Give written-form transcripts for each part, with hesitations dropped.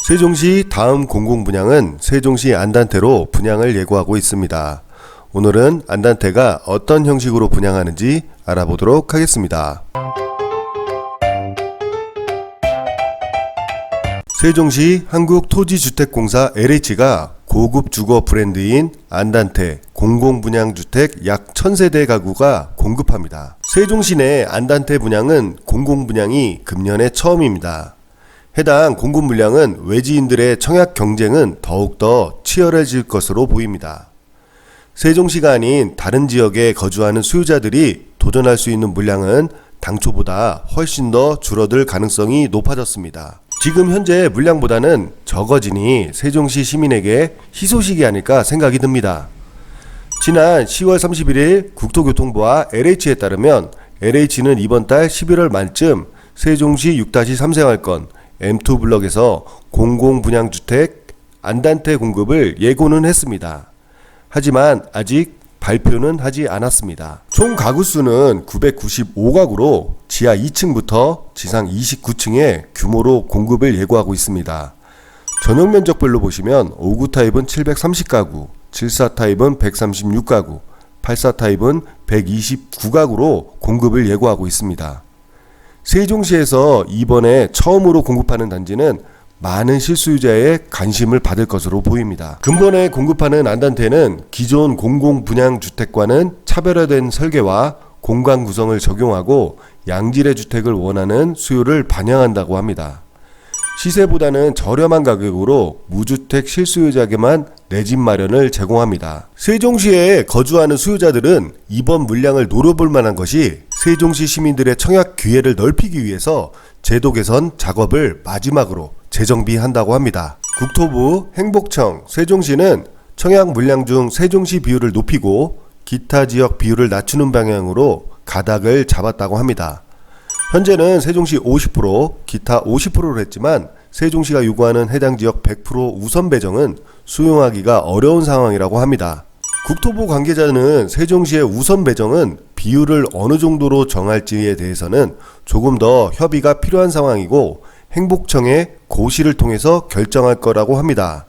세종시 다음 공공분양은 세종시 안단테로 분양을 예고하고 있습니다. 오늘은 안단테가 어떤 형식으로 분양하는지 알아보도록 하겠습니다. 세종시 한국토지주택공사 LH가 고급 주거 브랜드인 안단테 공공분양주택 약 1000세대 가구가 공급합니다. 세종시 내 안단테 분양은 공공분양이 금년에 처음입니다. 해당 공급 물량은 외지인들의 청약 경쟁은 더욱더 치열해질 것으로 보입니다. 세종시가 아닌 다른 지역에 거주하는 수요자들이 도전할 수 있는 물량은 당초보다 훨씬 더 줄어들 가능성이 높아졌습니다. 지금 현재 물량보다는 적어지니 세종시 시민에게 희소식이 아닐까 생각이 듭니다. 지난 10월 31일 국토교통부와 LH에 따르면 LH는 이번 달 11월 말쯤 세종시 6-3생활권 M2블럭에서 공공분양주택 안단테 공급을 예고는 했습니다. 하지만 아직 발표는 하지 않았습니다. 총 가구 수는 995가구로 지하 2층부터 지상 29층의 규모로 공급을 예고하고 있습니다. 전용 면적별로 보시면 5구 타입은 730가구, 74 타입은 136가구, 84 타입은 129가구로 공급을 예고하고 있습니다. 세종시에서 이번에 처음으로 공급하는 단지는 많은 실수요자의 관심을 받을 것으로 보입니다. 근본에 공급하는 안단테는 기존 공공분양주택과는 차별화된 설계와 공간 구성을 적용하고 양질의 주택을 원하는 수요를 반영한다고 합니다. 시세보다는 저렴한 가격으로 무주택 실수요자에게만 내 집 마련을 제공합니다. 세종시에 거주하는 수요자들은 이번 물량을 노려볼 만한 것이 세종시 시민들의 청약 기회를 넓히기 위해서 제도 개선 작업을 마지막으로 재정비한다고 합니다. 국토부, 행복청, 세종시는 청약 물량 중 세종시 비율을 높이고 기타 지역 비율을 낮추는 방향으로 가닥을 잡았다고 합니다. 현재는 세종시 50%, 기타 50%로 했지만 세종시가 요구하는 해당 지역 100% 우선 배정은 수용하기가 어려운 상황이라고 합니다. 국토부 관계자는 세종시의 우선 배정은 비율을 어느 정도로 정할지에 대해서는 조금 더 협의가 필요한 상황이고 행복청의 고시를 통해서 결정할 거라고 합니다.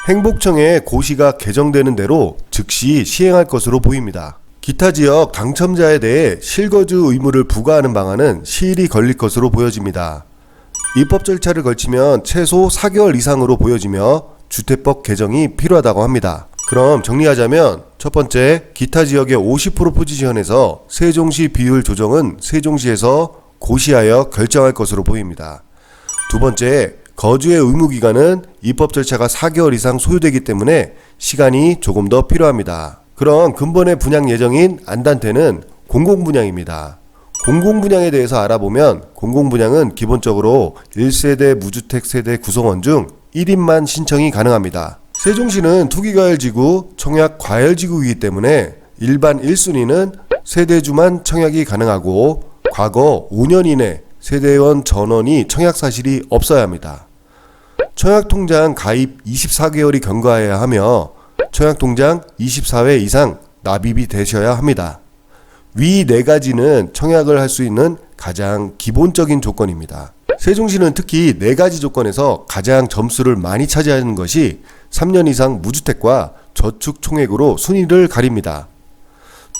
행복청의 고시가 개정되는 대로 즉시 시행할 것으로 보입니다. 기타 지역 당첨자에 대해 실거주 의무를 부과하는 방안은 시일이 걸릴 것으로 보여집니다. 입법 절차를 걸치면 최소 4개월 이상으로 보여지며 주택법 개정이 필요하다고 합니다. 그럼 정리하자면 첫 번째, 기타 지역의 50% 포지션에서 세종시 비율 조정은 세종시에서 고시하여 결정할 것으로 보입니다. 두 번째, 거주의 의무기간은 입법 절차가 4개월 이상 소요되기 때문에 시간이 조금 더 필요합니다. 그럼 근본의 분양 예정인 안단테는 공공분양입니다. 공공분양에 대해서 알아보면 공공분양은 기본적으로 1세대 무주택 세대 구성원 중 1인만 신청이 가능합니다. 세종시는 투기과열지구, 청약과열지구이기 때문에 일반 1순위는 세대주만 청약이 가능하고 과거 5년 이내 세대원 전원이 청약 사실이 없어야 합니다. 청약통장 가입 24개월이 경과해야 하며 청약통장 24회 이상 납입이 되셔야 합니다. 위 4가지는 청약을 할 수 있는 가장 기본적인 조건입니다. 세종시는 특히 4가지 조건에서 가장 점수를 많이 차지하는 것이 3년 이상 무주택과 저축 총액으로 순위를 가립니다.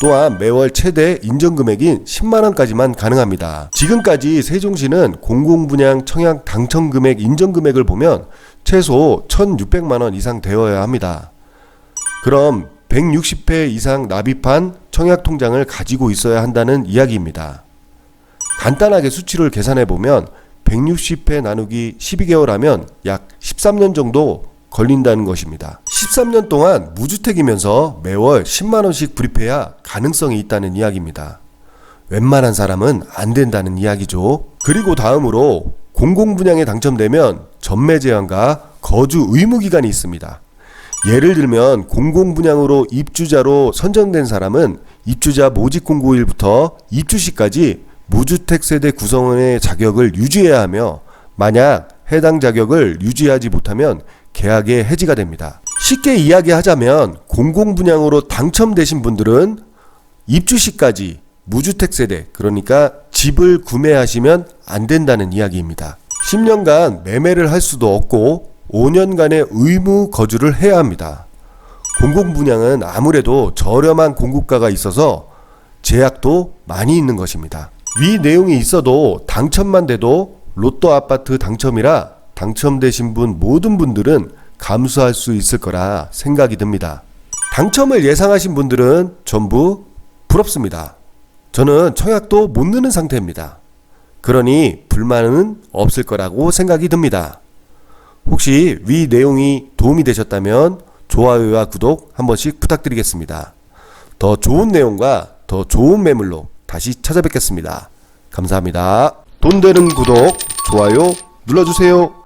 또한 매월 최대 인정금액인 10만원까지만 가능합니다. 지금까지 세종시는 공공분양 청약 당첨금액 인정금액을 보면 최소 1600만원 이상 되어야 합니다. 그럼 160회 이상 납입한 청약통장을 가지고 있어야 한다는 이야기입니다. 간단하게 수치를 계산해보면 160회 나누기 12개월 하면 약 13년 정도 걸린다는 것입니다. 13년 동안 무주택이면서 매월 10만원씩 불입해야 가능성이 있다는 이야기입니다. 웬만한 사람은 안 된다는 이야기죠. 그리고 다음으로 공공분양에 당첨되면 전매 제한과 거주 의무기간이 있습니다. 예를 들면 공공분양으로 입주자로 선정된 사람은 입주자 모집 공고일부터 입주 시까지 무주택 세대 구성원의 자격을 유지해야 하며 만약 해당 자격을 유지하지 못하면 계약의 해지가 됩니다. 쉽게 이야기하자면 공공분양으로 당첨되신 분들은 입주 시까지 무주택 세대, 그러니까 집을 구매하시면 안 된다는 이야기입니다. 10년간 매매를 할 수도 없고 5년간의 의무 거주를 해야 합니다. 공공분양은 아무래도 저렴한 공급가가 있어서 제약도 많이 있는 것입니다. 위 내용이 있어도 당첨만 돼도 로또 아파트 당첨이라 당첨되신 분 모든 분들은 감수할 수 있을 거라 생각이 듭니다. 당첨을 예상하신 분들은 전부 부럽습니다. 저는 청약도 못 넣는 상태입니다. 그러니 불만은 없을 거라고 생각이 듭니다. 혹시 위 내용이 도움이 되셨다면 좋아요와 구독 한 번씩 부탁드리겠습니다. 더 좋은 내용과 더 좋은 매물로 다시 찾아뵙겠습니다. 감사합니다. 돈 되는 구독, 좋아요 눌러주세요.